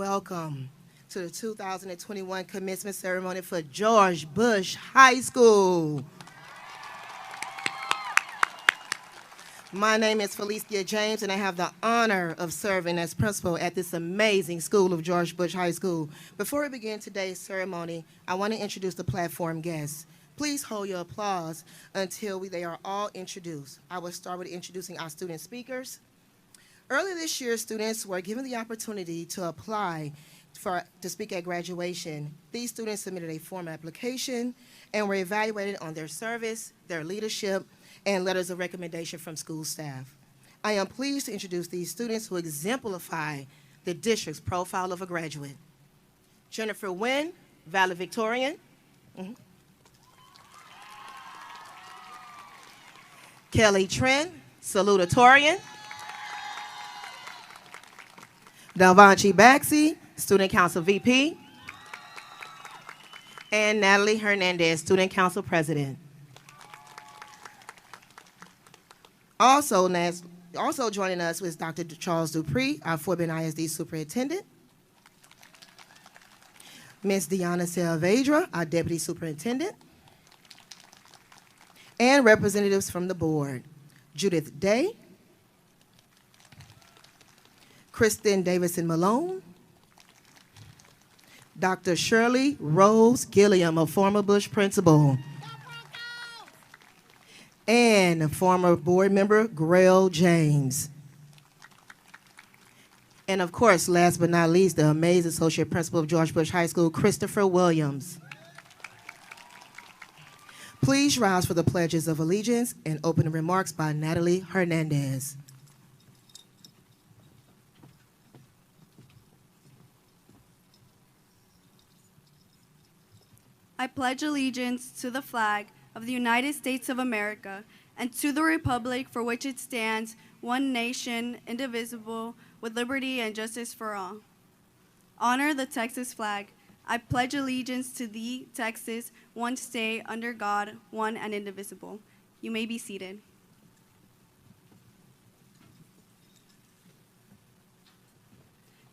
welcome to the 2021 commencement ceremony for George Bush High School. My name is Felicia James, and I have the honor of serving as principal at this amazing school of George Bush High School. Before we begin today's ceremony, I want to introduce the platform guests. Please hold your applause until they are all introduced. I will start with introducing our student speakers. Earlier this year, students were given the opportunity to apply to speak at graduation. These students submitted a form application and were evaluated on their service, their leadership, and letters of recommendation from school staff. I am pleased to introduce these students who exemplify the district's profile of a graduate. Jennifer Wynn, valedictorian. Kelly Trent, salutatorian. Dalvanchi Baxi, student council VP. And Natalie Hernandez, student council president. Also joining us was Dr. Charles Dupree, our Fort Bend ISD superintendent. Ms. Deanna Saavedra, our deputy superintendent. And representatives from the board, Judith Day, Kristen Davison Malone, Dr. Shirley Rose Gilliam, a former Bush principal, and former board member Grail James. And of course, last but not least, the amazing associate principal of George Bush High School, Christopher Williams. Please rise for the pledges of allegiance and opening remarks by Natalie Hernandez. I pledge allegiance to the flag of the United States of America and to the republic for which it stands, one nation, indivisible, with liberty and justice for all. Honor the Texas flag. I pledge allegiance to thee, Texas, one state, under God, one and indivisible. You may be seated.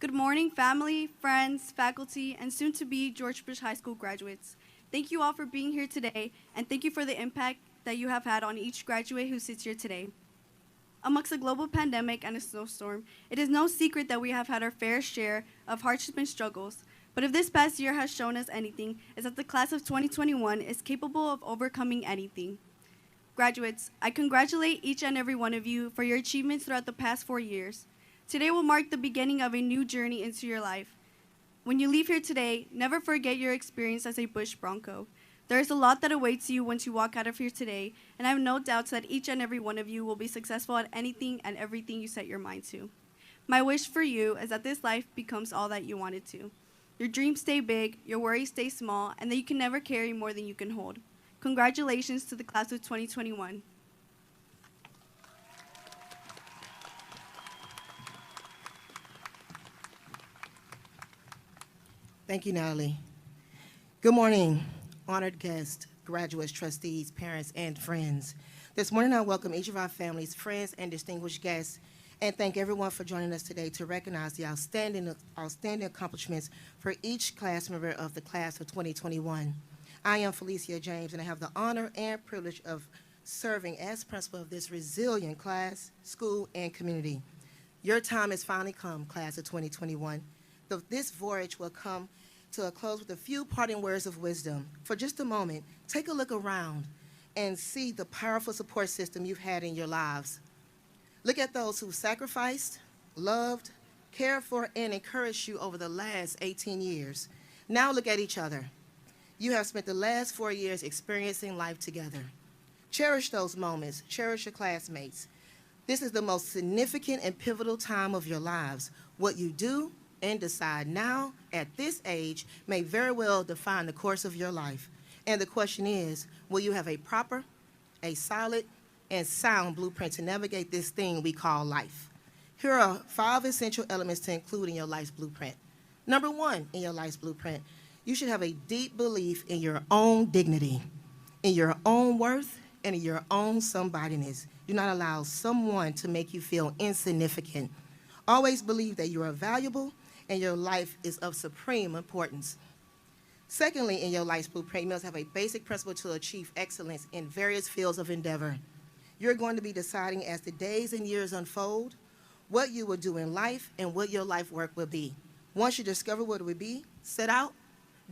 Good morning, family, friends, faculty, and soon-to-be George Bush High School graduates. Thank you all for being here today, and thank you for the impact that you have had on each graduate who sits here today. Amongst a global pandemic and a snowstorm, it is no secret that we have had our fair share of hardship and struggles. But if this past year has shown us anything, it's that the class of 2021 is capable of overcoming anything. Graduates, I congratulate each and every one of you for your achievements throughout the past 4 years. Today will mark the beginning of a new journey into your life. When you leave here today, never forget your experience as a Bush Bronco. There is a lot that awaits you once you walk out of here today, and I have no doubts that each and every one of you will be successful at anything and everything you set your mind to. My wish for you is that this life becomes all that you want it to. Your dreams stay big, your worries stay small, and that you can never carry more than you can hold. Congratulations to the class of 2021. Thank you, Natalie. Good morning, honored guests, graduates, trustees, parents, and friends. This morning, I welcome each of our families, friends, and distinguished guests, and thank everyone for joining us today to recognize the outstanding accomplishments for each class member of the class of 2021. I am Felicia James, and I have the honor and privilege of serving as principal of this resilient class, school, and community. Your time has finally come, class of 2021. This voyage will come to a close with a few parting words of wisdom. For just a moment, take a look around and see the powerful support system you've had in your lives. Look at those who sacrificed, loved, cared for, and encouraged you over the last 18 years. Now look at each other. You have spent the last 4 years experiencing life together. Cherish those moments. Cherish your classmates. This is the most significant and pivotal time of your lives. What you do and decide now at this age may very well define the course of your life. And the question is, will you have a proper, a solid, and sound blueprint to navigate this thing we call life? Here are 5 essential elements to include in your life's blueprint. Number 1 in your life's blueprint, you should have a deep belief in your own dignity, in your own worth, and in your own somebodyness. Do not allow someone to make you feel insignificant. Always believe that you are valuable and your life is of supreme importance. Secondly, in your life's blueprint, you must have a basic principle to achieve excellence in various fields of endeavor. You're going to be deciding as the days and years unfold what you will do in life and what your life work will be. Once you discover what it will be, set out,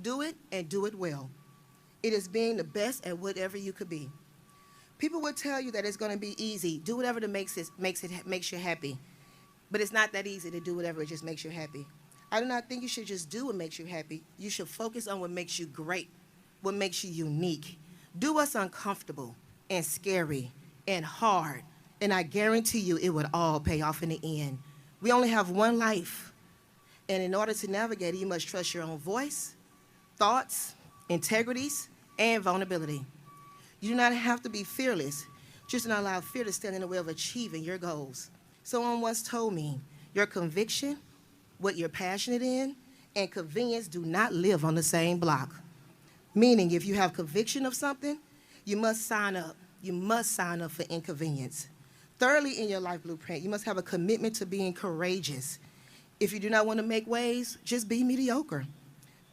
do it, and do it well. It is being the best at whatever you could be. People will tell you that it's going to be easy. Do whatever that makes you happy. But it's not that easy to do whatever it just makes you happy. I do not think you should just do what makes you happy. You should focus on what makes you great, what makes you unique. Do what's uncomfortable and scary and hard, and I guarantee you it would all pay off in the end. We only have one life, and in order to navigate it, you must trust your own voice, thoughts, integrities, and vulnerability. You do not have to be fearless. Just do not allow fear to stand in the way of achieving your goals. Someone once told me, your conviction, what you're passionate in, and convenience do not live on the same block. Meaning, if you have conviction of something, you must sign up. You must sign up for inconvenience. Thirdly, in your life blueprint, you must have a commitment to being courageous. If you do not want to make waves, just be mediocre.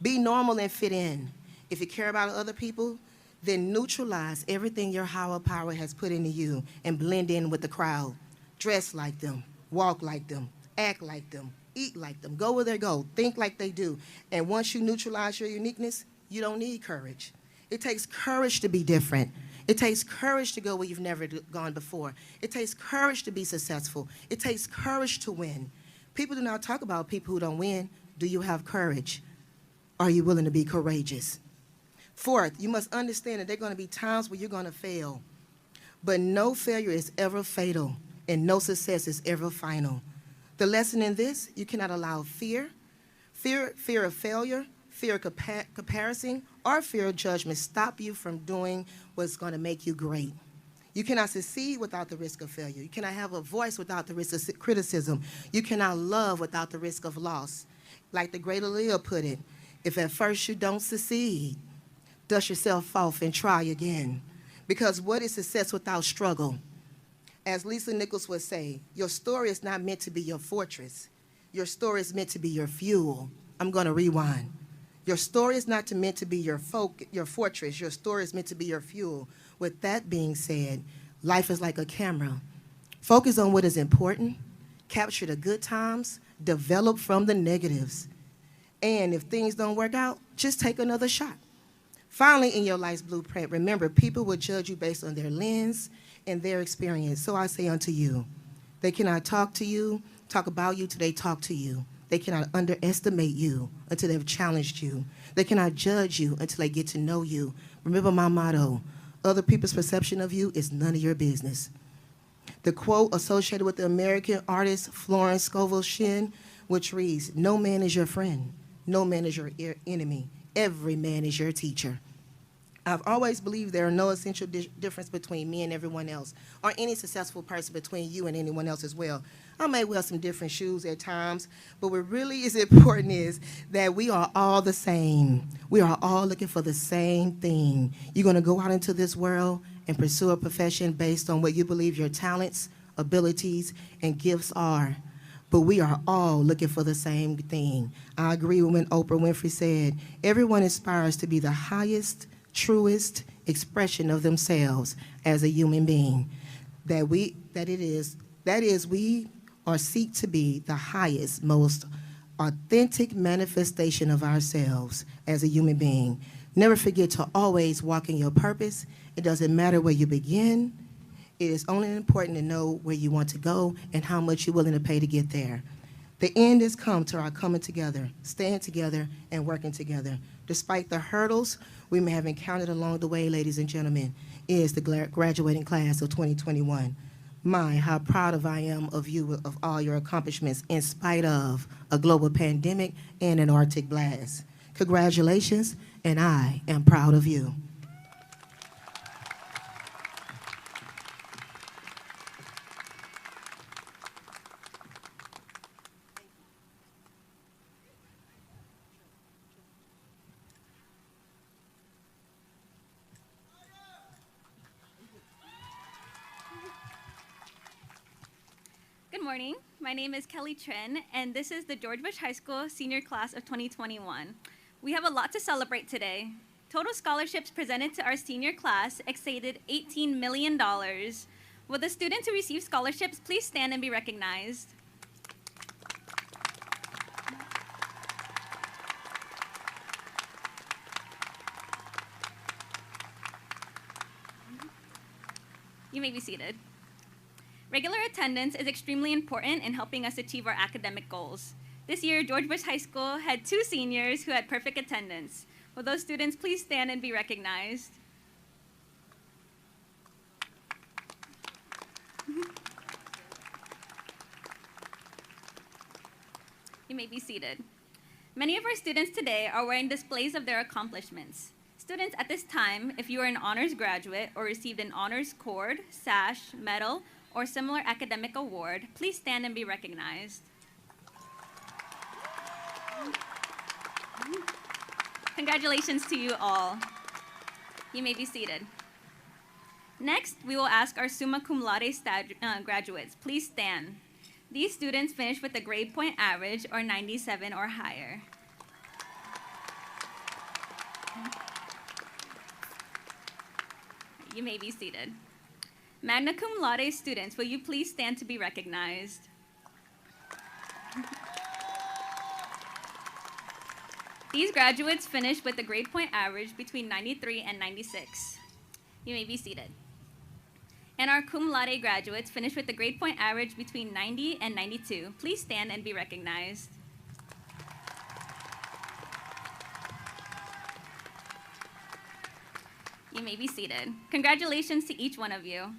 Be normal and fit in. If you care about other people, then neutralize everything your higher power has put into you and blend in with the crowd. Dress like them, walk like them, act like them, eat like them, go where they go, think like they do. And once you neutralize your uniqueness, you don't need courage. It takes courage to be different. It takes courage to go where you've never gone before. It takes courage to be successful. It takes courage to win. People do not talk about people who don't win. Do you have courage? Are you willing to be courageous? Fourth, you must understand that there are going to be times where you're going to fail. But no failure is ever fatal, and no success is ever final. The lesson in this, you cannot allow fear of failure, fear of comparison, or fear of judgment stop you from doing what's going to make you great. You cannot succeed without the risk of failure. You cannot have a voice without the risk of criticism. You cannot love without the risk of loss. Like the great Aaliyah put it, if at first you don't succeed, dust yourself off and try again. Because what is success without struggle? As Lisa Nichols would say, your story is not meant to be your fortress. Your story is meant to be your fuel. I'm going to rewind. Your story is not meant to be your fortress. Your story is meant to be your fuel. With that being said, life is like a camera. Focus on what is important, capture the good times, develop from the negatives. And if things don't work out, just take another shot. Finally, in your life's blueprint, remember, people will judge you based on their lens and their experience. So I say unto you, they cannot talk about you till they talk to you. They cannot underestimate you until they've challenged you. They cannot judge you until they get to know you. Remember my motto, other people's perception of you is none of your business. The quote associated with the American artist Florence Scovel Shinn, which reads, no man is your friend, no man is your enemy, every man is your teacher. I've always believed there are no essential difference between me and everyone else, or any successful person between you and anyone else as well. I may wear some different shoes at times, but what really is important is that we are all the same. We are all looking for the same thing. You're going to go out into this world and pursue a profession based on what you believe your talents, abilities, and gifts are. But we are all looking for the same thing. I agree with when Oprah Winfrey said, everyone aspires to be the highest, truest expression of themselves as a human being. We seek to be the highest, most authentic manifestation of ourselves as a human being. Never forget to always walk in your purpose. It doesn't matter where you begin. It is only important to know where you want to go and how much you're willing to pay to get there. The end has come to our coming together, staying together, and working together. Despite the hurdles we may have encountered along the way, ladies and gentlemen, is the graduating class of 2021. My, how proud I am of you, of all your accomplishments, in spite of a global pandemic and an Arctic blast. Congratulations, and I am proud of you. Good morning. My name is Kelly Trin, and this is the George Bush High School senior class of 2021. We have a lot to celebrate today. Total scholarships presented to our senior class exceeded $18 million. Will the students who receive scholarships please stand and be recognized? You may be seated. Regular attendance is extremely important in helping us achieve our academic goals. This year, George Bush High School had 2 seniors who had perfect attendance. Will those students please stand and be recognized? You may be seated. Many of our students today are wearing displays of their accomplishments. Students, at this time, if you are an honors graduate or received an honors cord, sash, medal, or similar academic award, please stand and be recognized. Congratulations to you all. You may be seated. Next, we will ask our summa cum laude graduates. Please stand. These students finished with a grade point average or 97 or higher. You may be seated. Magna cum laude students, will you please stand to be recognized? These graduates finished with a grade point average between 93 and 96. You may be seated. And our cum laude graduates finished with a grade point average between 90 and 92. Please stand and be recognized. You may be seated. Congratulations to each one of you.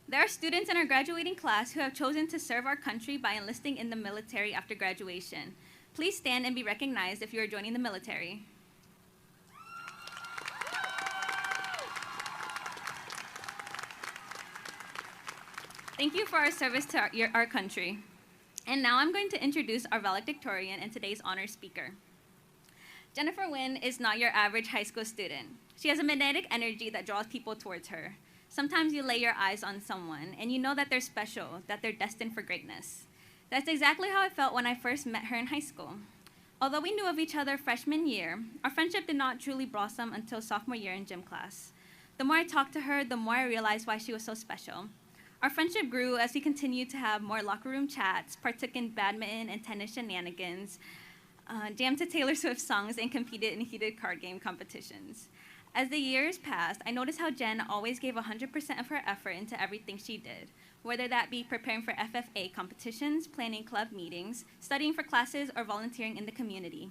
There are students in our graduating class who have chosen to serve our country by enlisting in the military after graduation. Please stand and be recognized if you are joining the military. Thank you for our service to our country. And now I'm going to introduce our valedictorian and today's honor speaker. Jennifer Nguyen is not your average high school student. She has a magnetic energy that draws people towards her. Sometimes you lay your eyes on someone and you know that they're special, that they're destined for greatness. That's exactly how I felt when I first met her in high school. Although we knew of each other freshman year, our friendship did not truly blossom until sophomore year in gym class. The more I talked to her, the more I realized why she was so special. Our friendship grew as we continued to have more locker room chats, partook in badminton and tennis shenanigans, jammed to Taylor Swift songs, and competed in heated card game competitions. As the years passed, I noticed how Jen always gave 100% of her effort into everything she did, whether that be preparing for FFA competitions, planning club meetings, studying for classes, or volunteering in the community.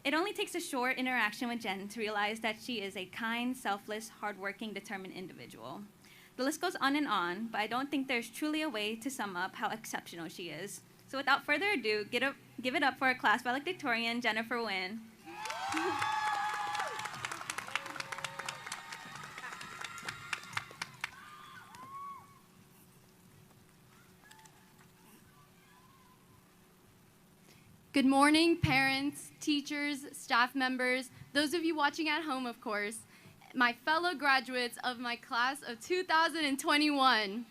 It only takes a short interaction with Jen to realize that she is a kind, selfless, hardworking, determined individual. The list goes on, but I don't think there's truly a way to sum up how exceptional she is. So without further ado, give it up for our class valedictorian, Jennifer Nguyen. Good morning, parents, teachers, staff members, those of you watching at home, of course, my fellow graduates of my class of 2021.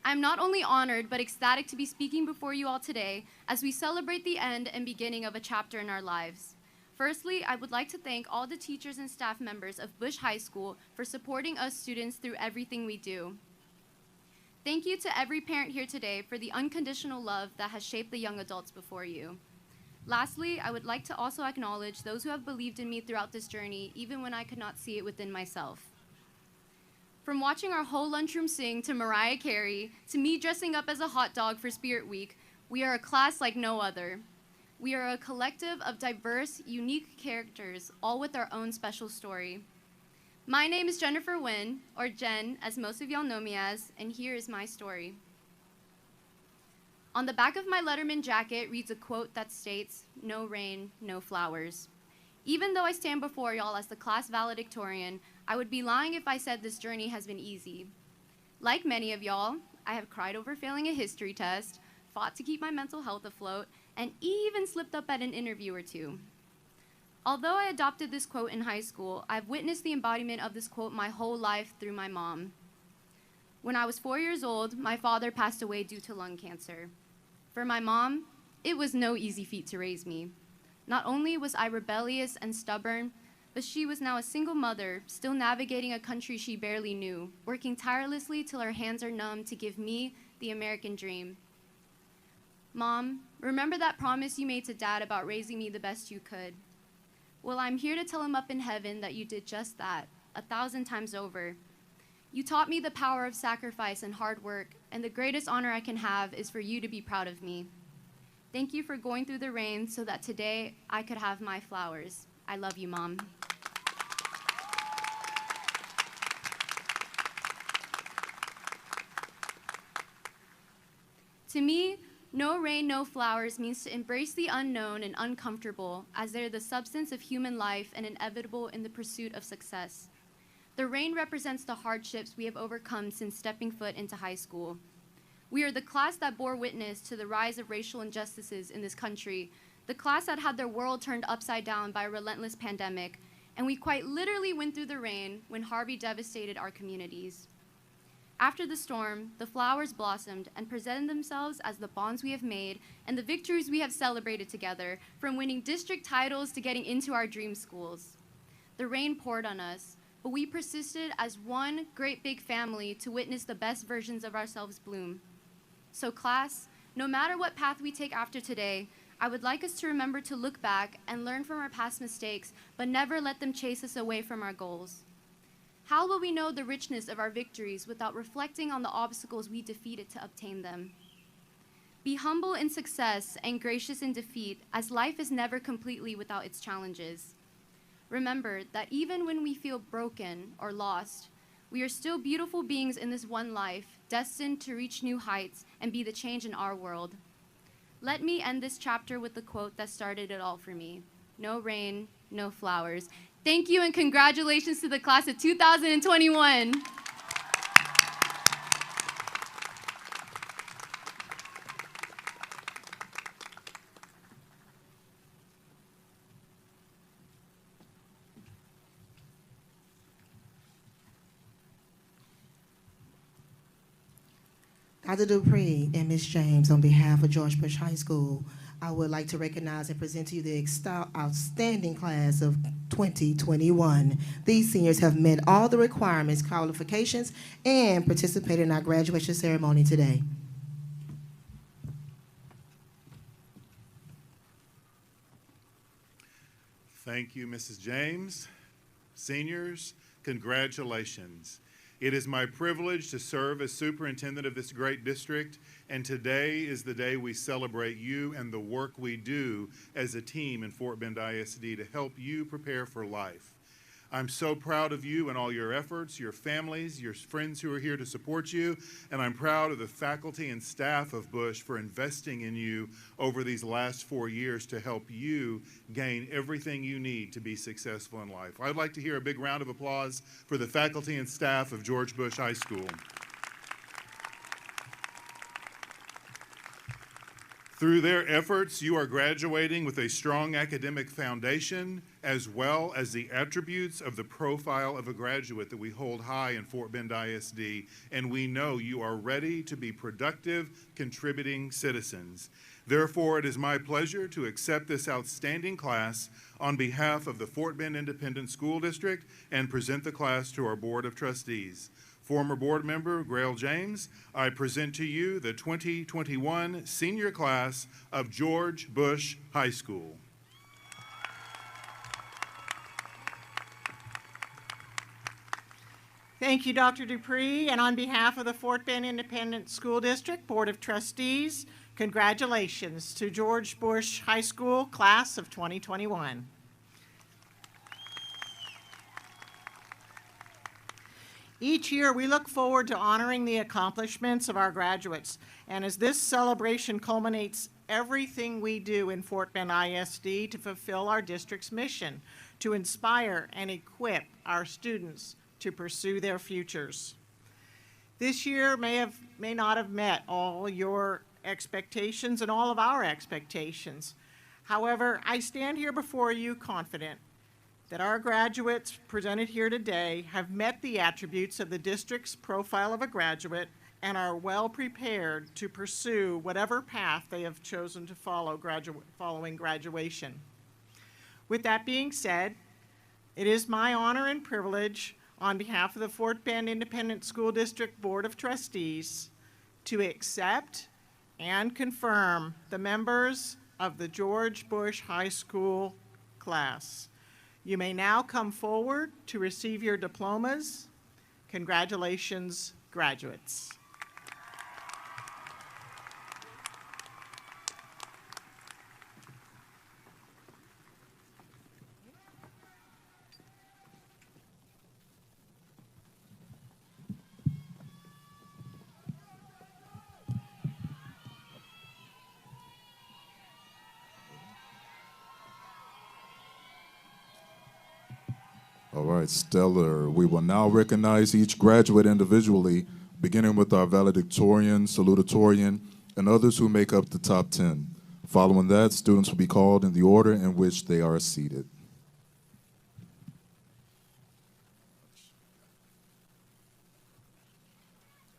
I'm not only honored, but ecstatic to be speaking before you all today as we celebrate the end and beginning of a chapter in our lives. Firstly, I would like to thank all the teachers and staff members of Bush High School for supporting us students through everything we do. Thank you to every parent here today for the unconditional love that has shaped the young adults before you. Lastly, I would like to also acknowledge those who have believed in me throughout this journey, even when I could not see it within myself. From watching our whole lunchroom sing to Mariah Carey, to me dressing up as a hot dog for Spirit Week, we are a class like no other. We are a collective of diverse, unique characters, all with our own special story. My name is Jennifer Nguyen, or Jen, as most of y'all know me as, and here is my story. On the back of my Letterman jacket reads a quote that states, "No rain, no flowers." Even though I stand before y'all as the class valedictorian, I would be lying if I said this journey has been easy. Like many of y'all, I have cried over failing a history test, fought to keep my mental health afloat, and even slipped up at an interview or two. Although I adopted this quote in high school, I've witnessed the embodiment of this quote my whole life through my mom. When I was 4 years old, my father passed away due to lung cancer. For my mom, it was no easy feat to raise me. Not only was I rebellious and stubborn, but she was now a single mother, still navigating a country she barely knew, working tirelessly till her hands are numb to give me the American dream. Mom, remember that promise you made to Dad about raising me the best you could? Well, I'm here to tell him up in heaven that you did just that, 1,000 times over. You taught me the power of sacrifice and hard work, and the greatest honor I can have is for you to be proud of me. Thank you for going through the rain so that today I could have my flowers. I love you, Mom. To me, no rain, no flowers means to embrace the unknown and uncomfortable, as they're the substance of human life and inevitable in the pursuit of success. The rain represents the hardships we have overcome since stepping foot into high school. We are the class that bore witness to the rise of racial injustices in this country, the class that had their world turned upside down by a relentless pandemic, and we quite literally went through the rain when Harvey devastated our communities. After the storm, the flowers blossomed and presented themselves as the bonds we have made and the victories we have celebrated together, from winning district titles to getting into our dream schools. The rain poured on us, but we persisted as one great big family to witness the best versions of ourselves bloom. So class, no matter what path we take after today, I would like us to remember to look back and learn from our past mistakes, but never let them chase us away from our goals. How will we know the richness of our victories without reflecting on the obstacles we defeated to obtain them? Be humble in success and gracious in defeat, as life is never completely without its challenges. Remember that even when we feel broken or lost, we are still beautiful beings in this one life, destined to reach new heights and be the change in our world. Let me end this chapter with the quote that started it all for me. No rain, no flowers. Thank you and congratulations to the class of 2021. Dr. Dupree and Ms. James, on behalf of George Bush High School, I would like to recognize and present to you the outstanding class of 2021. These seniors have met all the requirements, qualifications, and participated in our graduation ceremony today. Thank you, Mrs. James. Seniors, congratulations. It is my privilege to serve as superintendent of this great district, and today is the day we celebrate you and the work we do as a team in Fort Bend ISD to help you prepare for life. I'm so proud of you and all your efforts, your families, your friends who are here to support you, and I'm proud of the faculty and staff of Bush for investing in you over these last 4 years to help you gain everything you need to be successful in life. I'd like to hear a big round of applause for the faculty and staff of George Bush High School. Through their efforts, you are graduating with a strong academic foundation, as well as the attributes of the profile of a graduate that we hold high in Fort Bend ISD, and we know you are ready to be productive, contributing citizens. Therefore, it is my pleasure to accept this outstanding class on behalf of the Fort Bend Independent School District and present the class to our Board of Trustees. Former board member Grail James, I present to you the 2021 senior class of George Bush High School. Thank you, Dr. Dupree, and on behalf of the Fort Bend Independent School District Board of Trustees, congratulations to George Bush High School class of 2021. Each year, we look forward to honoring the accomplishments of our graduates, and as this celebration culminates everything we do in Fort Bend ISD to fulfill our district's mission, to inspire and equip our students to pursue their futures. This year may not have met all your expectations and all of our expectations. However, I stand here before you confident that our graduates presented here today have met the attributes of the district's profile of a graduate and are well prepared to pursue whatever path they have chosen to follow following graduation. With that being said, it is my honor and privilege on behalf of the Fort Bend Independent School District Board of Trustees to accept and confirm the members of the George Bush High School class. You may now come forward to receive your diplomas. Congratulations, graduates. All right, stellar. We will now recognize each graduate individually, beginning with our valedictorian, salutatorian, and others who make up the top 10. Following that, students will be called in the order in which they are seated.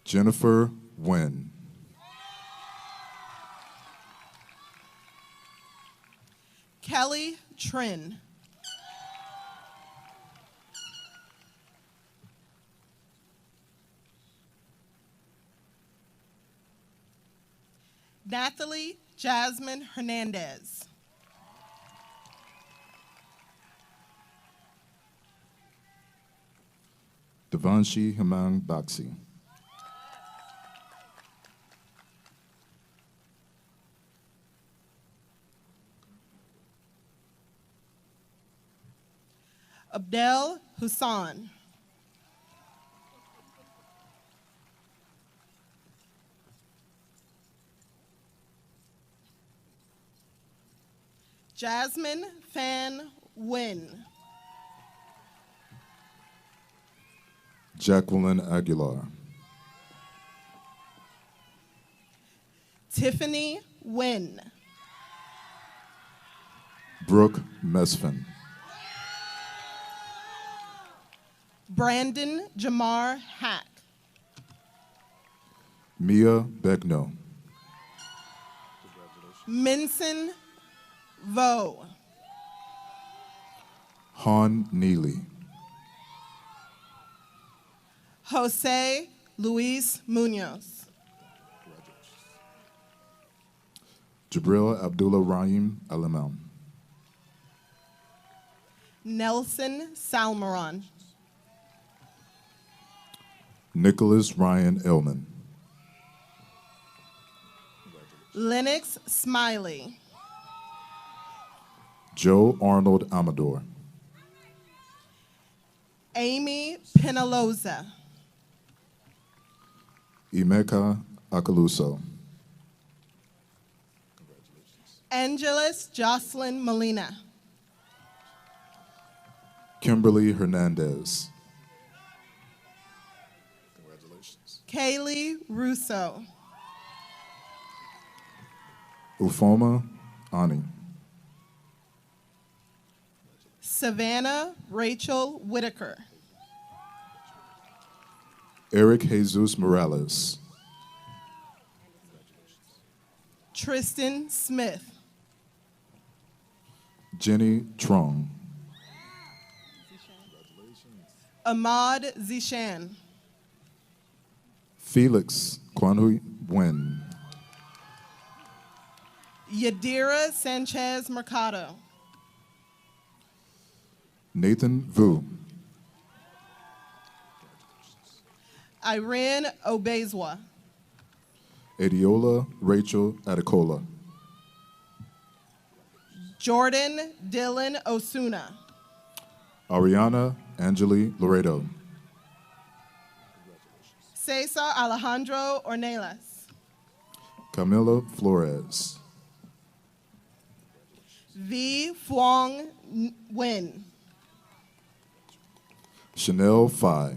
Jennifer Nguyen. Kelly Trin. Nathalie Jasmine Hernandez. Devanshi Hemang Baxi. Abdel Hussan. Jasmine Fan Nguyen. Jacqueline Aguilar. Tiffany Nguyen. Brooke Mesfin. Brandon Jamar Hack. Mia Begno. Minson Vo. Han Neely. Jose Luis Munoz. Jabril Abdullah Rahim Alamam. Nelson Salmaron. Nicholas Ryan Illman. Lennox Smiley. Joe Arnold Amador. Amy Penaloza. Emeka Akaluso. Angeles Jocelyn Molina. Kimberly Hernandez. Kaylee Russo. Ufoma Ani. Savannah Rachel Whitaker. Eric Jesus Morales. Tristan Smith. Jenny Trong. Ahmad Zishan. Felix Kwanhui Wen. Yadira Sanchez Mercado. Nathan Vu. Irene Obezwa. Adiola Rachel Adekola. Jordan Dylan Osuna. Ariana Angeli Laredo. Cesar Alejandro Ornelas. Camila Flores. V. Phuong Nguyen. Chanel Phi.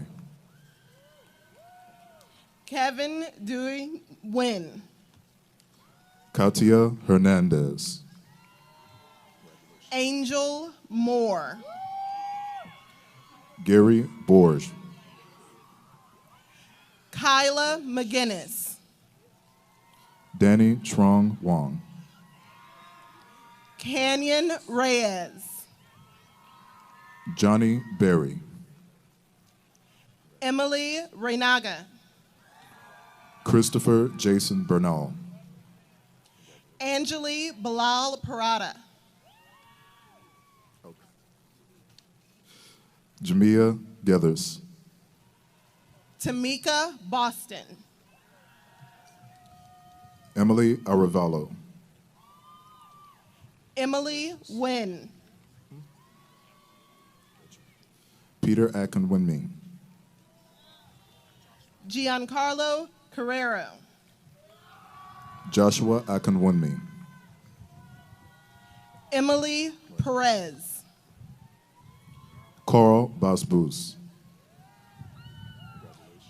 Kevin Dewey Nguyen. Katia Hernandez. Angel Moore. Gary Borge. Kyla McGinnis. Danny Trong Wong. Canyon Reyes. Johnny Berry. Emily Reynaga. Christopher Jason Bernal. Angeli Bilal Parada. Jamia Gethers. Tamika Boston. Emily Arevalo. Emily Wynn. Peter Akinwumi. Giancarlo Carrero. Joshua Akinwumi. Emily Perez. Carl Basbus.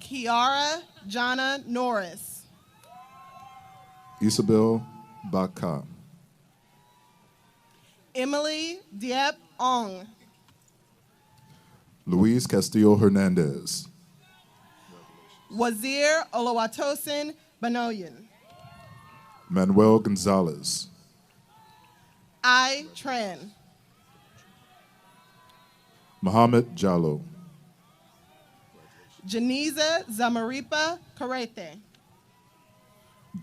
Kiara Jana Norris. Isabel Baka. Emily Diep Ong. Luis Castillo Hernandez. Wazir Olawatosin Banoyan. Manuel Gonzalez. I Tran. Mohammed Jallo. Janiza Zamaripa Karete.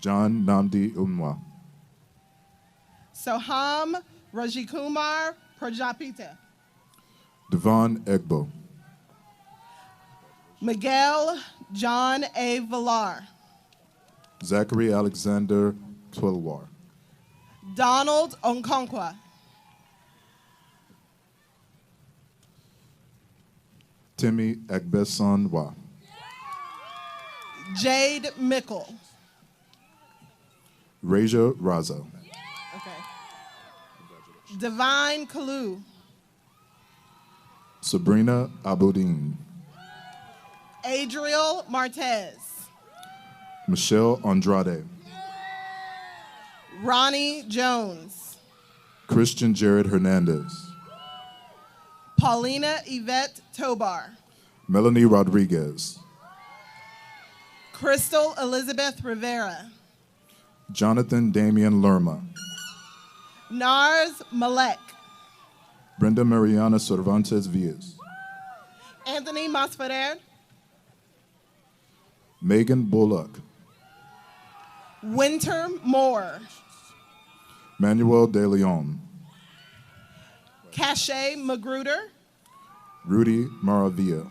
John Namdi Umwa. Soham Rajikumar Prajapita. Devon Egbo. Miguel John A. Villar. Zachary Alexander Twilwar. Donald Onkonkwa. Timmy Agbesanwa. Jade Mickle. Raja Raza. Okay. Divine Kalu. Sabrina Abudin. Adriel Martez. Michelle Andrade. Ronnie Jones. Christian Jared Hernandez. Paulina Yvette Tobar. Melanie Rodriguez. Crystal Elizabeth Rivera. Jonathan Damian Lerma. Nars Malek. Brenda Mariana Cervantes Villas. Anthony Masferrer. Megan Bullock. Winter Moore. Manuel De Leon. Cache Magruder. Rudy Maravilla.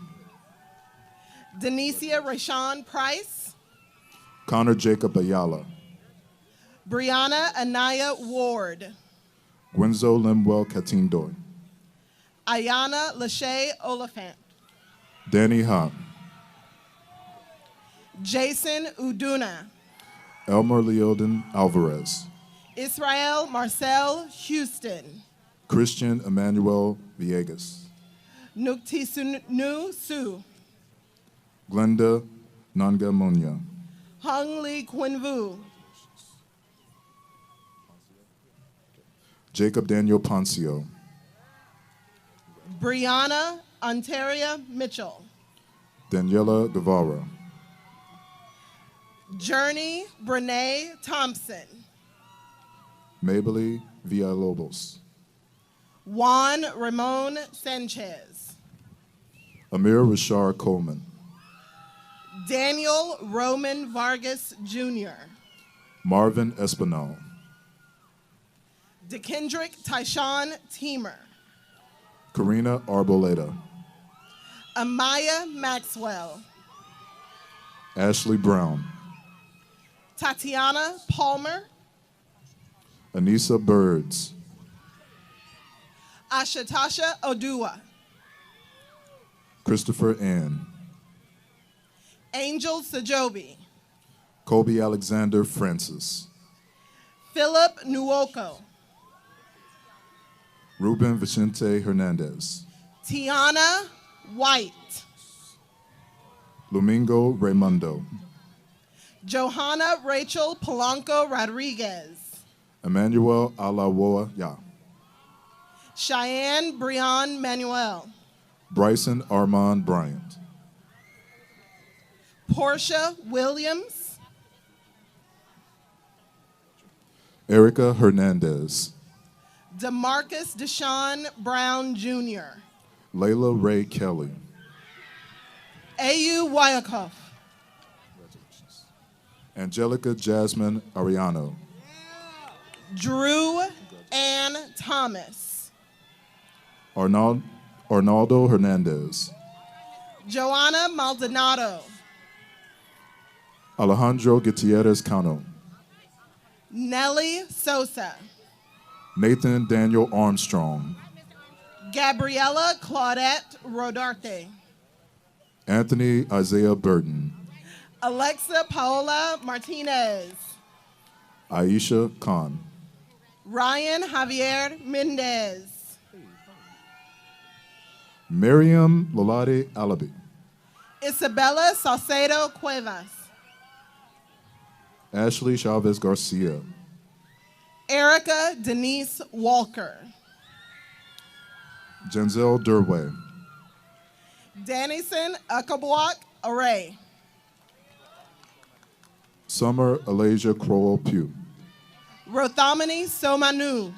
Denicia Rashawn Price. Connor Jacob Ayala. Brianna Anaya Ward. Gwenzo Limwell Katindoy. Ayana Lachey Oliphant. Danny Ha. Jason Uduna. Elmer Leodin Alvarez. Israel Marcel Houston. Christian Emmanuel Villegas. Nuktisunu Su. Glenda Nanga Monya. Hung Lee Quinvu. Jacob Daniel Poncio. Brianna Ontaria Mitchell. Daniela Guevara. Journey Brene Thompson. Maybelline Villalobos. Juan Ramon Sanchez. Amir Rashard Coleman. Daniel Roman Vargas Jr. Marvin Espinal. DeKendrick Tyshawn Teamer. Karina Arboleda. Amaya Maxwell. Ashley Brown. Tatiana Palmer. Anissa Birds. Ashatasha Odua. Christopher Ann. Angel Sajobi. Kobe Alexander Francis. Philip Nuoko. Ruben Vicente Hernandez. Tiana White. Domingo Raimundo. Johanna Rachel Polanco Rodriguez. Emmanuel Alawoa Ya. Cheyenne Breon Manuel. Bryson Armand Bryant. Portia Williams. Erica Hernandez. Demarcus Deshaun Brown Jr. Layla Ray Kelly. A.U. Wyckoff. Angelica Jasmine Ariano. Drew Ann Thomas. Arnaldo Hernandez. Joanna Maldonado. Alejandro Gutierrez Cano. Nellie Sosa. Nathan Daniel Armstrong. Gabriella Claudette Rodarte. Anthony Isaiah Burton. Alexa Paola Martinez. Aisha Khan. Ryan Javier Mendez. Miriam Lolade Alabi. Isabella Salcedo Cuevas. Ashley Chavez Garcia. Erica Denise Walker. Denzel Durway. Danison Akabwak Array. Summer Alasia Crowell Pugh. Rothamini Somanu.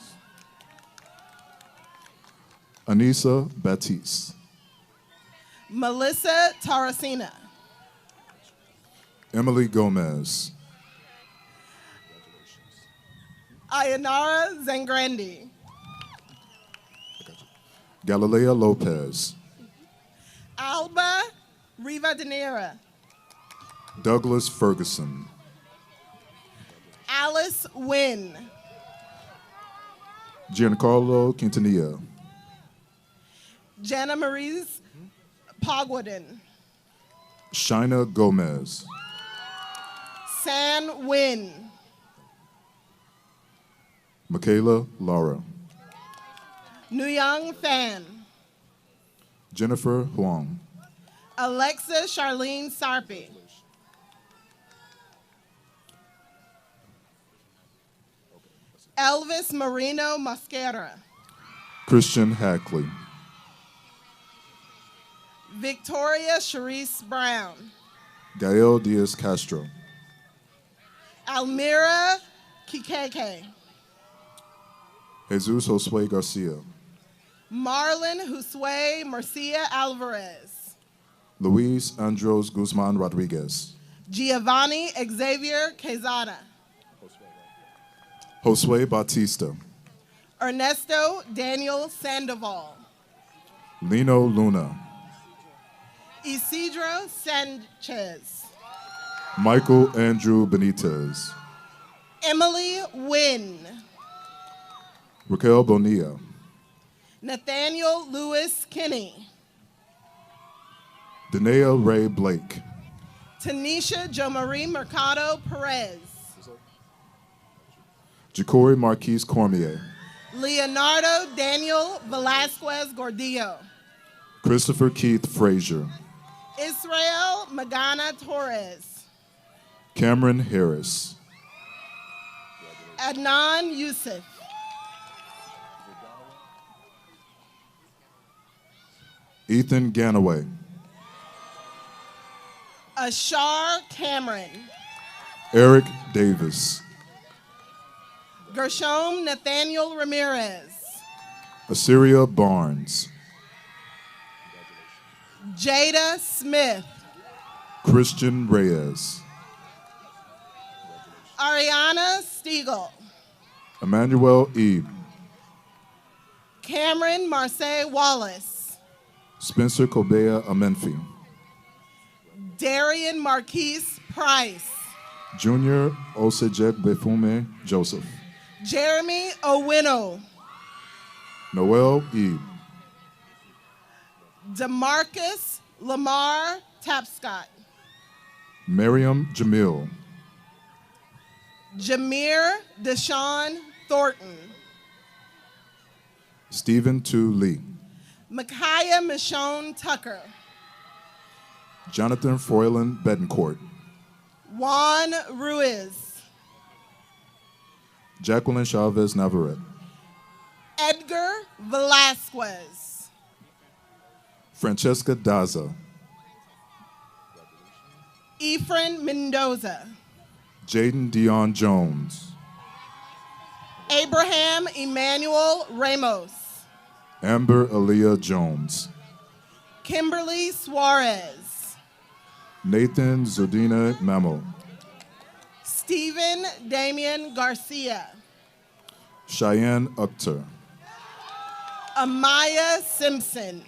Anissa Batiste. Melissa Tarasina. Emily Gomez. Ayanara Zangrandi. Galilea Lopez. Alba Rivadeneira. Douglas Ferguson. Alice Wynn. Giancarlo Quintanilla. Jana Marie's Pogwadin. Shina Gomez. San Wynn. Michaela Lara. Nuyang Fan. Jennifer Huang. Alexa Charlene Sarpi. Elvis Marino Mosquera. Christian Hackley. Victoria Sharice Brown. Gael Diaz Castro. Almira Kikeke. Jesus Josue Garcia. Marlon Josue Murcia Alvarez. Luis Andros Guzman Rodriguez. Giovanni Xavier Quezada. Josue Batista. Ernesto Daniel Sandoval. Lino Luna. Isidro Sanchez. Michael Andrew Benitez. Emily Wynn. Raquel Bonilla. Nathaniel Lewis Kinney. Danae Ray Blake. Tanisha Jo-Marie Mercado Perez. Ja'Cory Marquise Cormier. Leonardo Daniel Velasquez Gordillo. Christopher Keith Frazier. Israel Magana Torres. Cameron Harris. Adnan Youssef. Ethan Ganaway. Ashar Cameron. Eric Davis. Gershom Nathaniel Ramirez. Assyria Barnes. Jada Smith. Christian Reyes. Ariana Stiegel. Emmanuel Ebe. Cameron Marseille Wallace. Spencer Kobea Amenfi. Darian Marquise Price. Junior Osejek Befume Joseph. Jeremy Owino. Noel Ebe. Demarcus Lamar Tapscott. Miriam Jamil. Jameer Deshaun Thornton. Stephen Tu Lee. Micaiah Michonne Tucker. Jonathan Froylan Betancourt. Juan Ruiz. Jacqueline Chavez Navarrete. Edgar Velasquez. Francesca Daza. Efren Mendoza. Jaden Dion Jones. Abraham Emmanuel Ramos. Amber Aaliyah Jones. Kimberly Suarez. Nathan Zudina Mamo. Stephen Damian Garcia. Cheyenne Ukhtar. Amaya Simpson.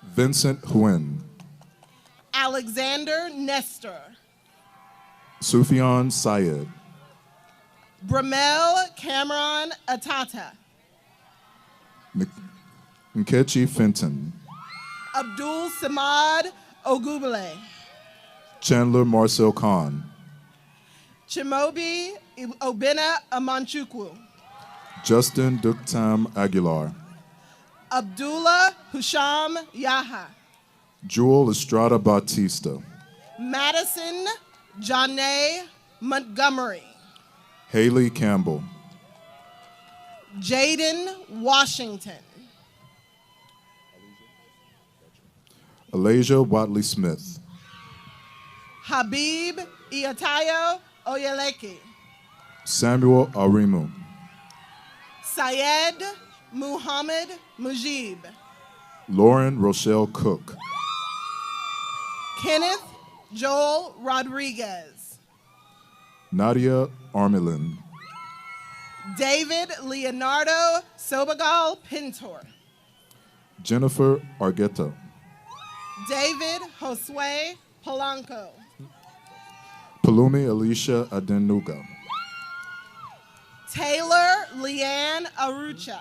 Vincent Huyn. Alexander Nestor. Sufyan Syed. Bramel Cameron Atata. Nkechi Fenton. Abdul Samad Ogubele. Chandler Marcel Khan. Chimobi Obina Amanchukwu. Justin Duktam Aguilar. Abdullah Husham Yaha. Jewel Estrada Bautista. Madison Janae Montgomery. Haley Campbell. Jaden Washington. Alasia Watley Smith. Habib Iatayo Oyeleki. Samuel Arimu. Syed Muhammad Mujib. Lauren Rochelle Cook. Kenneth Joel Rodriguez. Nadia Armelin. David Leonardo Sobagal Pintor. Jennifer Argueta. David Josue Polanco. Palumi Alicia Adenuga. Taylor Leanne Arucha.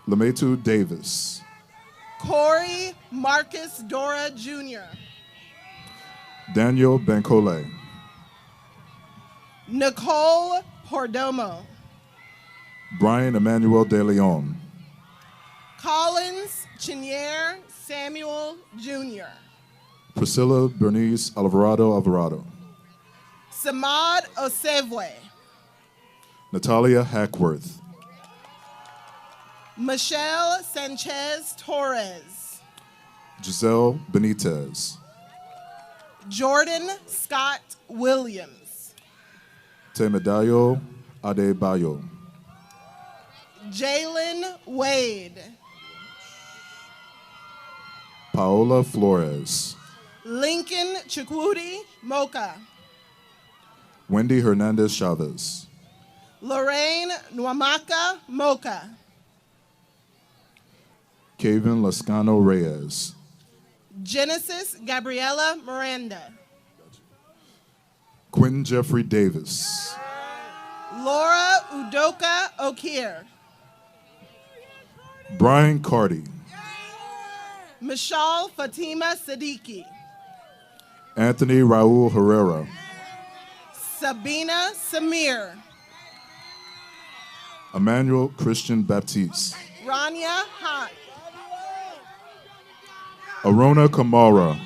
Lametu Davis. Corey Marcus Dora Jr. Daniel Bancole. Nicole Pordomo. Brian Emmanuel De Leon. Collins Chinier Samuel Jr. Priscilla Bernice Alvarado. Samad Osevwe. Natalia Hackworth. Michelle Sanchez Torres. Giselle Benitez. Jordan Scott Williams. Temedayo Adebayo. Jalen Wade. Paola Flores. Lincoln Chukwudi Mocha. Wendy Hernandez Chavez. Lorraine Nwamaka Mocha. Kevin Lascano Reyes. Genesis Gabriela Miranda. Quentin Jeffrey Davis. Laura Udoka Okir. Brian Carty. Mishal Fatima Siddiqui. Anthony Raul Herrera. Sabina Samir. Emmanuel Christian Baptiste. Rania Hot. Arona Kamara.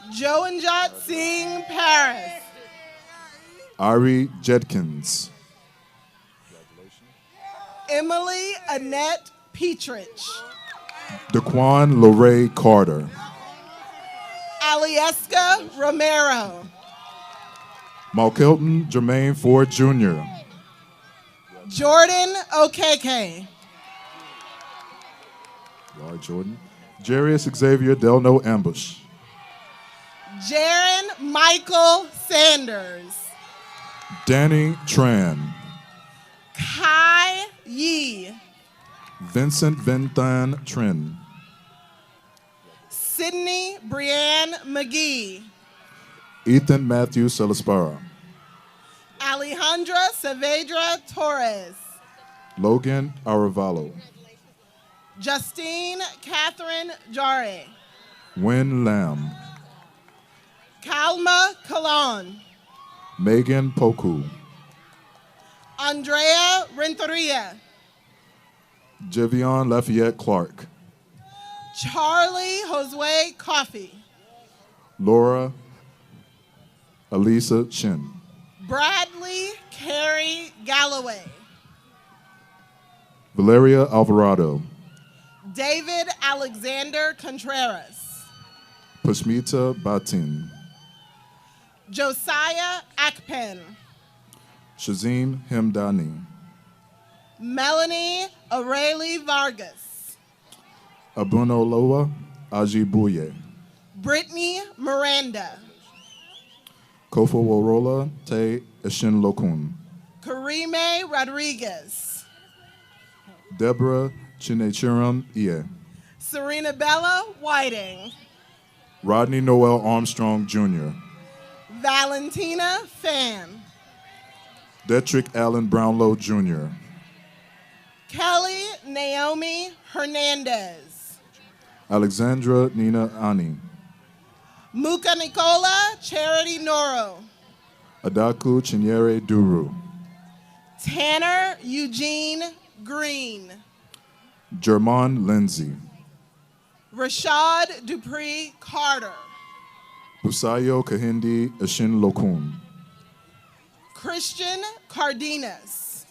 Joanjot Singh Paris. Ari Jedkins. Emily Annette Petrich. Daquan Lorray Carter. Alieska Romero. Malkelton Jermaine Ford Jr. Jordan Okeke. All right, Jordan. Jarius Xavier Delno Ambush. Jaron Michael Sanders. Danny Tran. Kai Yi. Vincent Venthan Trin. Sydney Brianne McGee. Ethan Matthew Salispara. Alejandra Saavedra Torres. Logan Aravalo. Justine Catherine Jare. Win Lamb. Kalma Kalon. Megan Poku. Andrea Renteria. Javion Lafayette Clark. Charlie Josue Coffey. Laura Elisa Chin. Bradley Carey Galloway. Valeria Alvarado, David Alexander Contreras. Pushmita Batin, Josiah Akpen. Shazim Hemdani, Melanie Aurelie Vargas. Abunoloa Ajibuye, Brittany Miranda. Kofa Worola Te Eshin Lokun, Karime Rodriguez. Deborah Chinechiram Ie, Serena Bella Whiting. Rodney Noel Armstrong Jr., Valentina Fan. Detrick Allen Brownlow Jr., Kelly Naomi Hernandez. Alexandra Nina Ani, Muka Nicola Charity Noro. Adaku Chinyere Duru, Tanner Eugene Green. Jermon Lindsay, Rashad Dupree Carter. Busayo Kahindi Eshin Lokun, Christian Cardenas.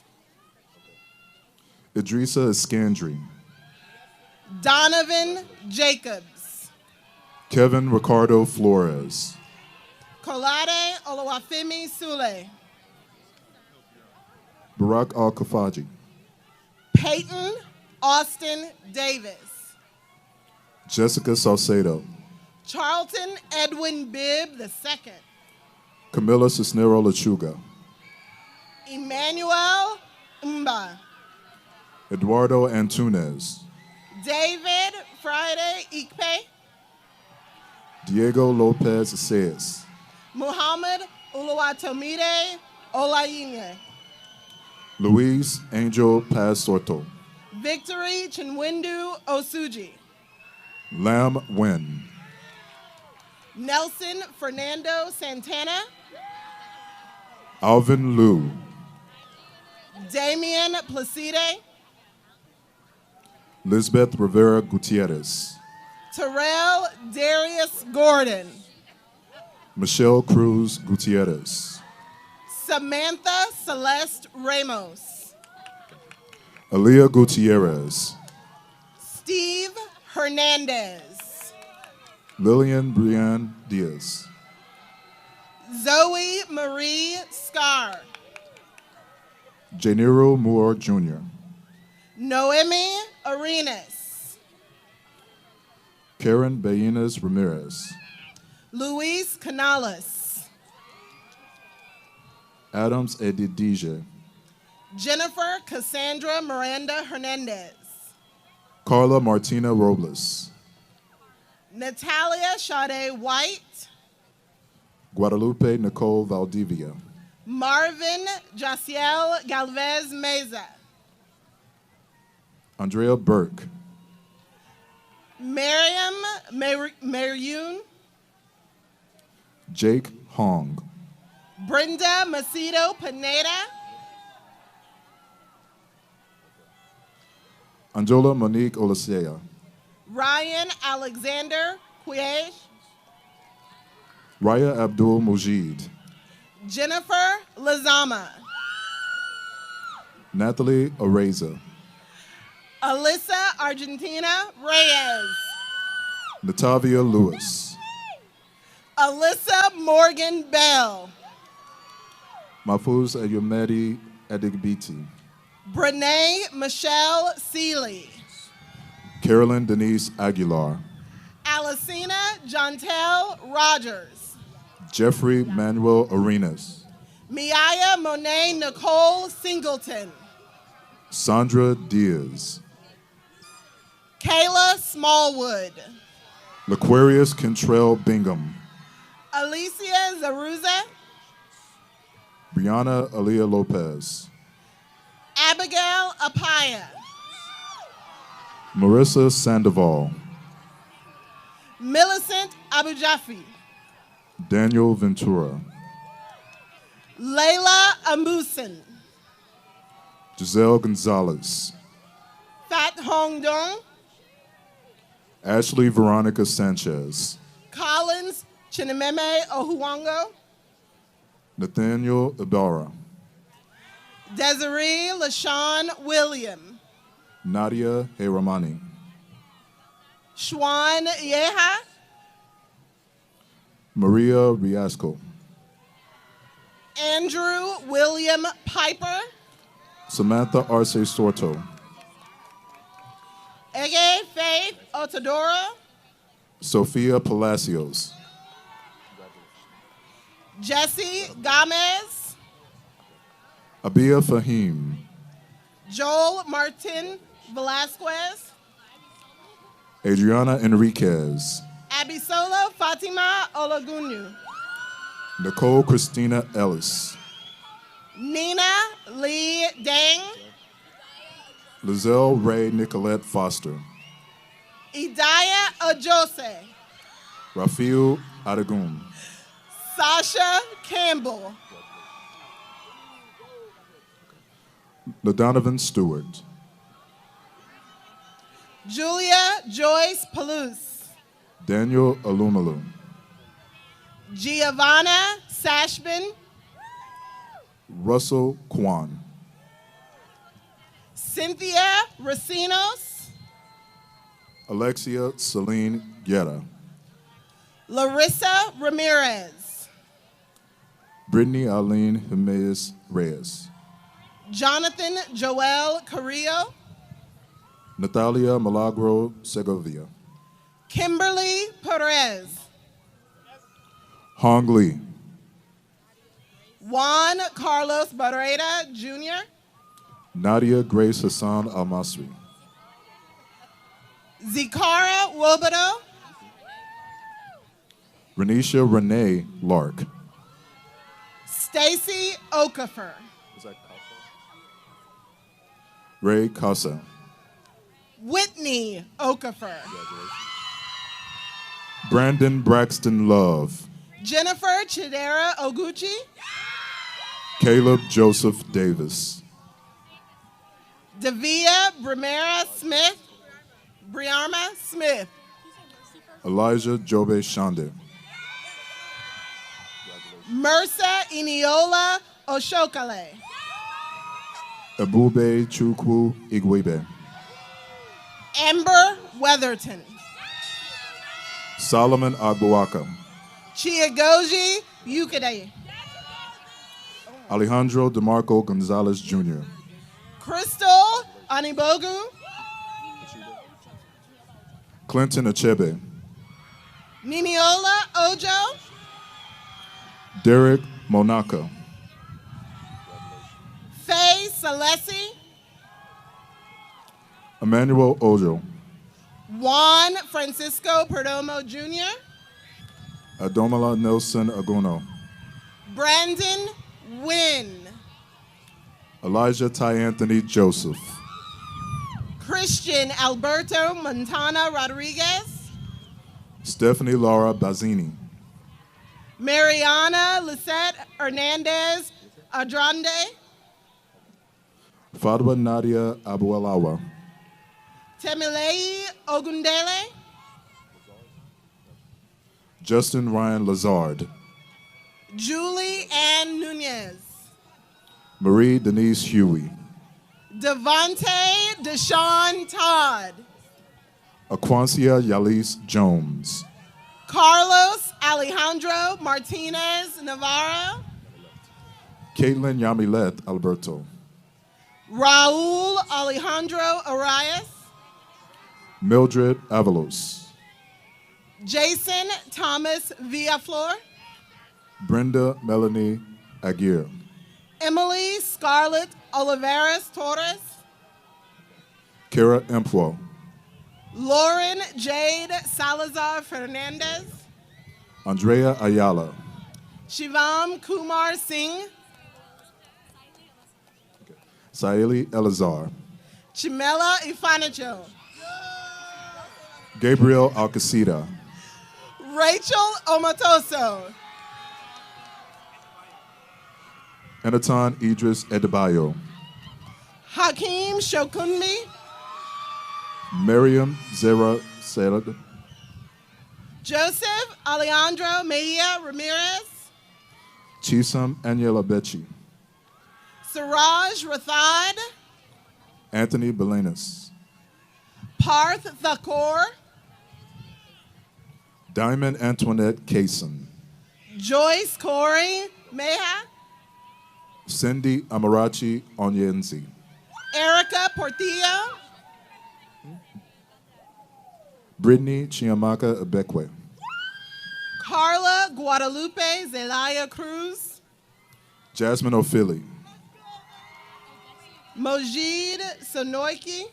Idrissa Iskandri, Donovan Jacobs. Kevin Ricardo Flores, Kolade Olawafemi Sule. Barack Al Kafaji, Peyton Austin Davis. Jessica Salcedo, Charlton Edwin Bibb II. Camilla Cisnero Lechuga, Emmanuel Mba. Eduardo Antunes, David Friday Ikpe. Diego Lopez Sayes, Muhammad Uluwatomide Olayinye. Luis Angel Paz Sorto, Victory Chinwindu Osuji. Lam Wen, Nelson Fernando Santana. Alvin Liu, Damian Placide. Lisbeth Rivera Gutierrez, Terrell Darius Gordon. Michelle Cruz Gutierrez, Samantha Celeste Ramos. Aaliyah Gutierrez, Steve Hernandez. Lillian Brianne Diaz, Zoe Marie Scar. Janiro Moore Jr., Noemi Arenas. Karen Bayinas Ramirez, Luis Canales. Adams Edidije, Jennifer Cassandra Miranda Hernandez. Carla Martina Robles, Natalia Sade White. Guadalupe Nicole Valdivia, Marvin Jaciel Galvez Meza. Andrea Burke, Miriam Marioun. Jake Hong, Brenda Macedo Pineda. Anjola Monique Olasea, Ryan Alexander Quiej. Raya Abdul Mujid, Jennifer Lazama. Natalie Areza, Alyssa Argentina Reyes. Natavia Lewis, Alyssa Morgan Bell. Mahfouz Ayumedi Edigbiti, Brene Michelle Seeley. Carolyn Denise Aguilar, Alicina Jontel Rogers. Jeffrey Manuel Arenas, Miaya Monet Nicole Singleton. Sandra Diaz, Kayla Smallwood. Laquarius Kentrell Bingham, Alicia Zaruza. Brianna Aaliyah Lopez, Abigail Apaya. Marissa Sandoval, Millicent Abujafi. Daniel Ventura, Layla Amusin. Giselle Gonzalez, Fat Hong Dong. Ashley Veronica Sanchez, Collins Chinameme Ohuongo. Nathaniel Ibarra, Desiree LaShawn William. Nadia Heyramani. Schwan Yeha. Maria Riasco. Andrew William Piper. Samantha Arce Sorto. Ege Faith Otadoro. Sophia Palacios. Jesse Gomez. Abia Fahim. Joel Martin Velasquez. Adriana Enriquez. Abisolo Fatima Olagunyu. Nicole Christina Ellis. Nina Lee Dang. Lizelle Ray Nicolette Foster. Idaya Ajose. Rafiu Adagum. Sasha Campbell. LaDonovan Stewart. Julia Joyce Palouse. Daniel Alumalu. Giovanna Sashbin. Russell Kwan. Cynthia Racinos. Alexia Celine Guerra. Larissa Ramirez. Brittany Arlene Jimenez Reyes. Jonathan Joel Carrillo. Natalia Milagro Segovia. Kimberly Perez. Hong Lee. Juan Carlos Barrera Jr. Nadia Grace Hassan Al-Masri. Zikara Wobodo. Renisha Renee Lark. Stacy Okafor. Ray Casa. Whitney Okafor. Brandon Braxton Love. Jennifer Chidera Oguchi. Caleb Joseph Davis. Davia Brimera Smith. Briarma Smith. Elijah Jobe Shande. Mersa Iniola Oshokale. Ebube Chukwu Igwebe. Amber Weatherton. Solomon Agbuaka. Chiagoji Ukade. Alejandro DeMarco Gonzalez Jr. Crystal Anibogu. Clinton Achebe. Niniola Ojo. Derek Monaco. Faye Salesi. Emmanuel Ojo. Juan Francisco Perdomo Jr. Adomala Nelson Aguno. Brandon Wynn. Elijah Ty Anthony Joseph. Christian Alberto Montana Rodriguez. Stephanie Laura Bazzini. Mariana Lisette Hernandez Adrande. Fadwa Nadia Abuelawa. Temilei Ogundele. Justin Ryan Lazard. Julie Ann Nunez. Marie Denise Huey. Devontae Deshaun Todd. Aquancia Yalis Jones. Carlos Alejandro Martinez Navarro. Caitlin Yamilet Alberto. Raul Alejandro Arias. Mildred Avalos. Jason Thomas Villaflor. Brenda Melanie Aguirre. Emily Scarlett Oliveras Torres. Kara Empwo. Lauren Jade Salazar Fernandez. Andrea Ayala. Shivam Kumar Singh. Saeli Elazar. Chimela Ifanicho. Gabriel Alcacida. Rachel Omatoso. Anaton Idris Edebayo. Hakeem Shokunmi. Miriam Zera Salad. Joseph Alejandro Mejia Ramirez. Chisam Aniela Becci. Suraj Rathod, Anthony Belenis, Parth Thakur, Diamond Antoinette Kaysen, Joyce Corey Meha, Cindy Amarachi Onyenzi, Erica Portillo, Brittany Chiamaka Abekwe, Carla Guadalupe Zelaya Cruz, Jasmine O'Philly, Mojid Sonoiki,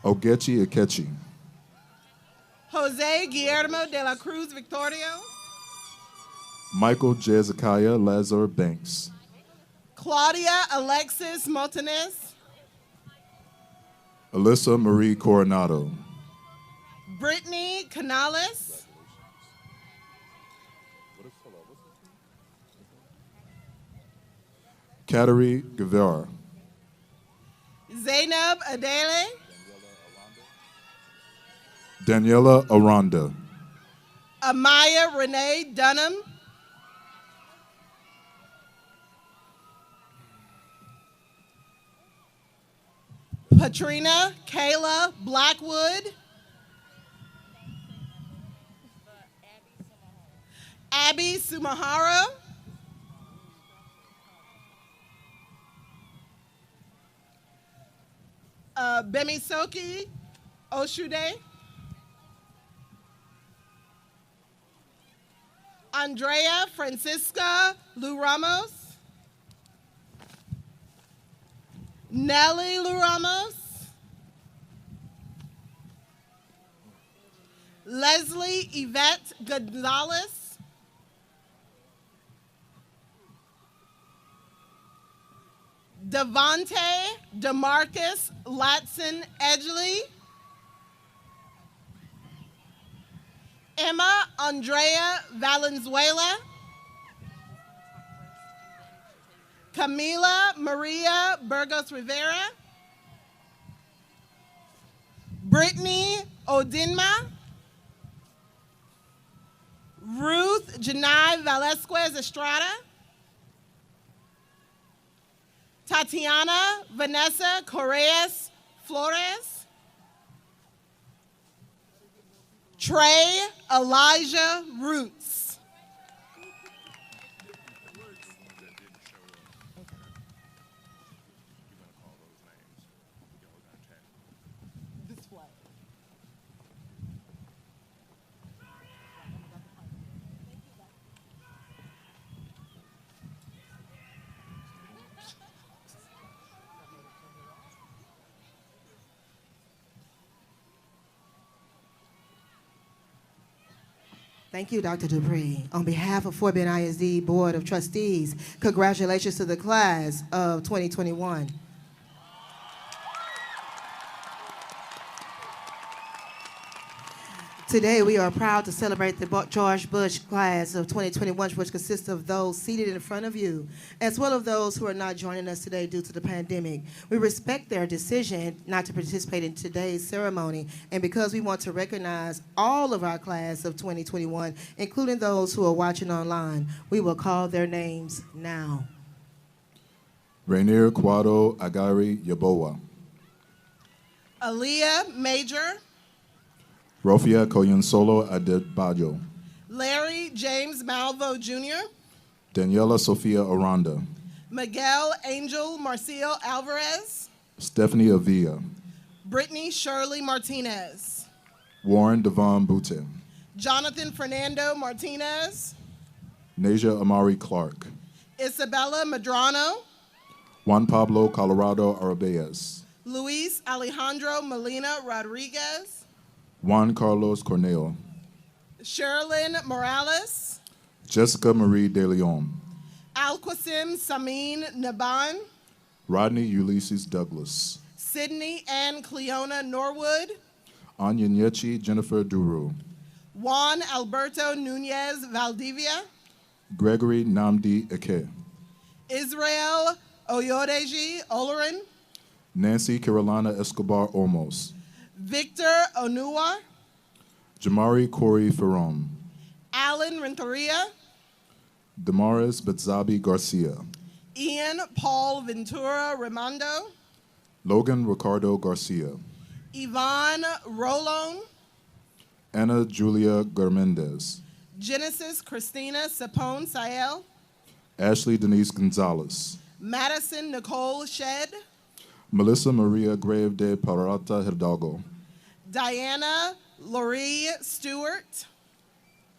Ogechi Akechi, Jose Guillermo de la Cruz Victorio, Michael Jezekiah Lazar Banks, Claudia Alexis Montanez, Alyssa Marie Coronado, Brittany Canales, Kateri Guevara, Zainab Adele, Daniela Aranda, Amaya Renee Dunham, Patrina Kayla Blackwood, Abby Sumahara, Bemisoki Oshude, Andrea Francisca Lou Ramos, Nellie Lou Ramos, Leslie Yvette Gonzalez, Devonte Demarcus Latson Edgley, Emma Andrea Valenzuela, Camila Maria Burgos Rivera, Brittany Odinma, Ruth Janai Velasquez Estrada, Tatiana Vanessa Correas Flores, Trey Elijah Roots, Thank you, Dr. Dupree. On behalf of Fort Bend ISD Board of Trustees, congratulations to the class of 2021. Today, we are proud to celebrate the George Bush class of 2021, which consists of those seated in front of you, as well as those who are not joining us today due to the pandemic. We respect their decision not to participate in today's ceremony, and because we want to recognize all of our class of 2021, including those who are watching online, we will call their names now. Rainier Quado Agari Yaboa, Aaliyah Major, Rofia Koyensolo Adebayo, Larry James Malvo Jr., Daniela Sofia Aranda, Miguel Angel Marcio Alvarez, Stephanie Avila, Brittany Shirley Martinez, Warren Devon Bute, Jonathan Fernando Martinez, Nasia Amari Clark, Isabella Madrano, Juan Pablo Colorado Arbeas, Luis Alejandro Molina Rodriguez, Juan Carlos Corneo, Sherilyn Morales, Jessica Marie De Leon, Alquasim Samin Naban, Rodney Ulysses Douglas, Sydney Ann Cleona Norwood, Anya Nyechi Jennifer Duru, Juan Alberto Nunez Valdivia, Gregory Namdi Eke, Israel Oyodeji Olerin, Nancy Carolina Escobar Olmos, Victor Onua, Jamari Corey Ferron, Alan Renteria, Damaris Betzabi Garcia, Ian Paul Ventura Raimondo, Logan Ricardo Garcia, Yvonne Rolon, Anna Julia Garmendez, Genesis Christina Sapone Sael, Ashley Denise Gonzalez, Madison Nicole Shed, Melissa Maria Grave de Parata Hidalgo, Diana Laurie Stewart,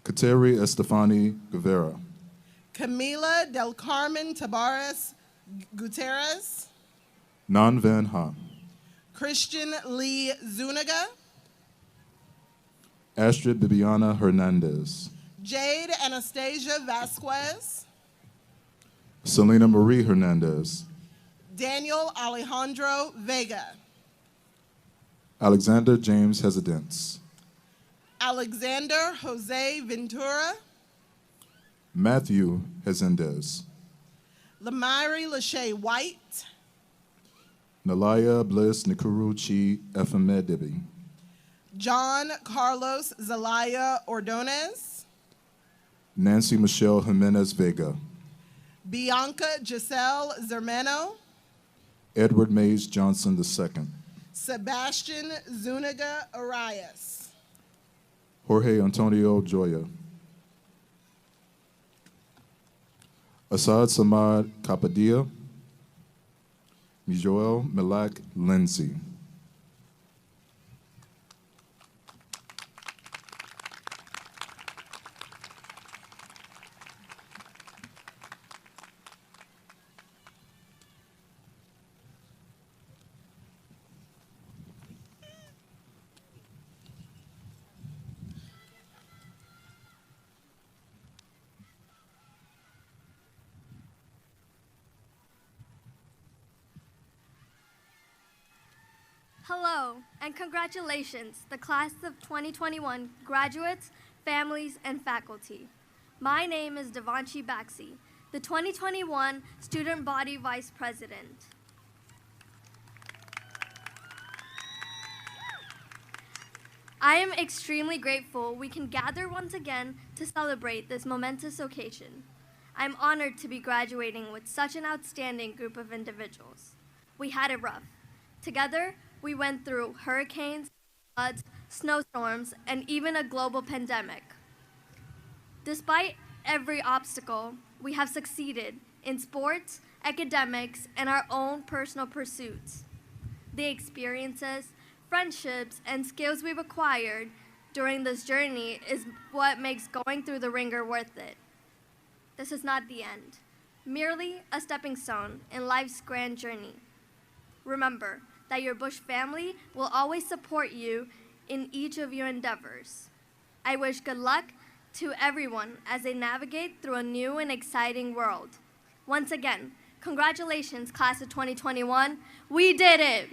Kateri Estefani Guevara, Camila Del Carmen Tabares Gutierrez, Nan Van Ha, Christian Lee Zuniga, Astrid Bibiana Hernandez, Jade Anastasia Vasquez, Selena Marie Hernandez, Daniel Alejandro Vega, Alexander James Hesitance, Alexander Jose Ventura, Matthew Hezendez, Lamiri Lachey White, Nalaya Bliss Nikuruchi Efemedibi, John Carlos Zelaya Ordonez, Nancy Michelle Jimenez Vega, Bianca Giselle Zermano, Edward Mays Johnson II, Sebastian Zuniga Arias, Jorge Antonio Joya, Asad Samad Kapadia, Mijoel Milak Lindsay. Hello, and congratulations, the class of 2021 graduates, families, and faculty. My name is Devanshi Baxi, the 2021 Student Body Vice President. I am extremely grateful we can gather once again to celebrate this momentous occasion. I'm honored to be graduating with such an outstanding group of individuals. We had it rough. Together, we went through hurricanes, floods, snowstorms, and even a global pandemic. Despite every obstacle, we have succeeded in sports, academics, and our own personal pursuits. The experiences, friendships, and skills we've acquired during this journey is what makes going through the ringer worth it. This is not the end, merely a stepping stone in life's grand journey. Remember that your Bush family will always support you in each of your endeavors. I wish good luck to everyone as they navigate through a new and exciting world. Once again, congratulations, class of 2021. We did it!